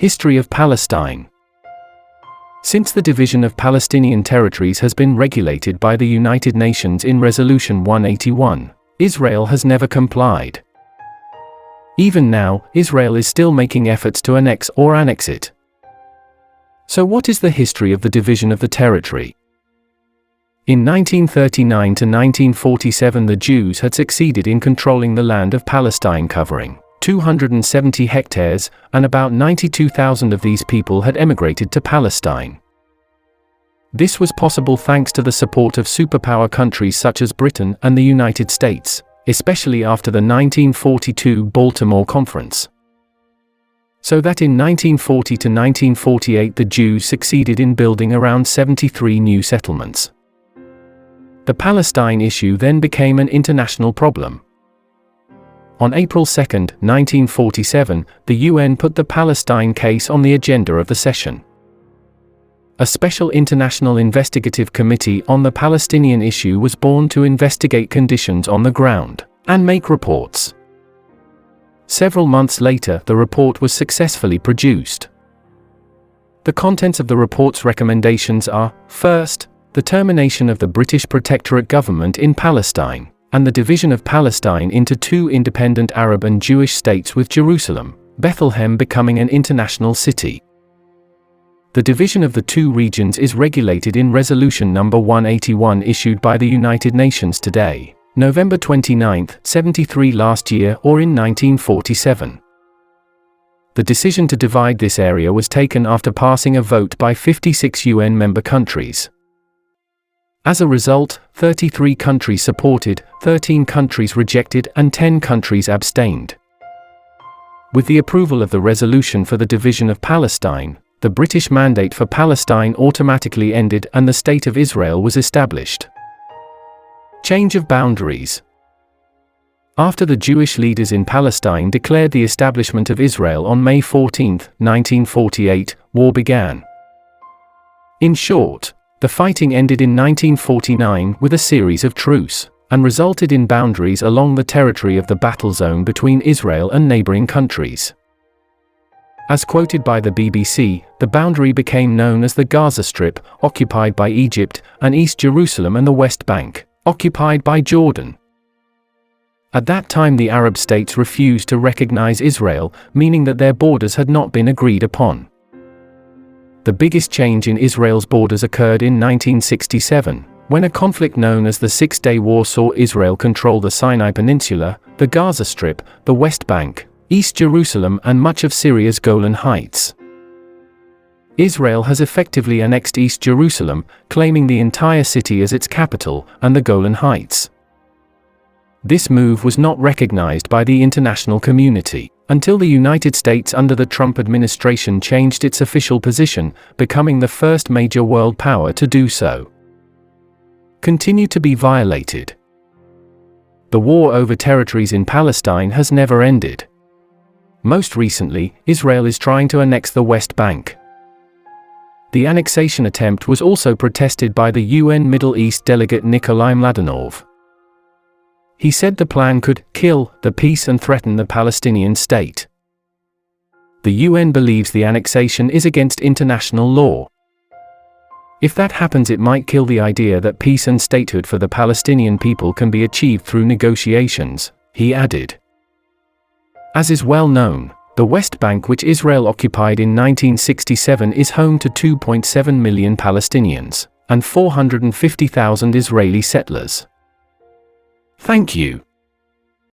History of Palestine. Since the division of Palestinian territories has been regulated by the United Nations in Resolution 181, Israel has never complied. Even now, Israel is still making efforts to annex or annex it. So what is the history of the division of the territory? In 1939 to 1947, the Jews had succeeded in controlling the land of Palestine, covering 270 hectares, and about 92,000 of these people had emigrated to Palestine. This was possible thanks to the support of superpower countries such as Britain and the United States, especially after the 1942 Baltimore Conference. So that in 1940 to 1948 the Jews succeeded in building around 73 new settlements. The Palestine issue then became an international problem. On April 2, 1947, the UN put the Palestine case on the agenda of the session. A special international investigative committee on the Palestinian issue was born to investigate conditions on the ground and make reports. Several months later, the report was successfully produced. The contents of the report's recommendations are: first, the termination of the British Protectorate government in Palestine, and the division of Palestine into two independent Arab and Jewish states, with Jerusalem, Bethlehem becoming an international city. The division of the two regions is regulated in Resolution No. 181 issued by the United Nations today, November 29, 73 last year, or in 1947. The decision to divide this area was taken after passing a vote by 56 UN member countries. As a result, 33 countries supported, 13 countries rejected, and 10 countries abstained. With the approval of the resolution for the division of Palestine, the British mandate for Palestine automatically ended and the State of Israel was established. Change of boundaries. After the Jewish leaders in Palestine declared the establishment of Israel on May 14, 1948, war began. In short, the fighting ended in 1949 with a series of truce, and resulted in boundaries along the territory of the battle zone between Israel and neighboring countries. As quoted by the BBC, the boundary became known as the Gaza Strip, occupied by Egypt, and East Jerusalem and the West Bank, occupied by Jordan. At that time the Arab states refused to recognize Israel, meaning that their borders had not been agreed upon. The biggest change in Israel's borders occurred in 1967, when a conflict known as the Six-Day War saw Israel control the Sinai Peninsula, the Gaza Strip, the West Bank, East Jerusalem, and much of Syria's Golan Heights. Israel has effectively annexed East Jerusalem, claiming the entire city as its capital, and the Golan Heights. This move was not recognized by the international community until the United States under the Trump administration changed its official position, becoming the first major world power to do so. Continue to be violated. The war over territories in Palestine has never ended. Most recently, Israel is trying to annex the West Bank. The annexation attempt was also protested by the UN Middle East delegate Nikolai Mladenov. He said the plan could kill the peace and threaten the Palestinian state. The UN believes the annexation is against international law. If that happens, it might kill the idea that peace and statehood for the Palestinian people can be achieved through negotiations, he added. As is well known, the West Bank, which Israel occupied in 1967, is home to 2.7 million Palestinians and 450,000 Israeli settlers. Thank you.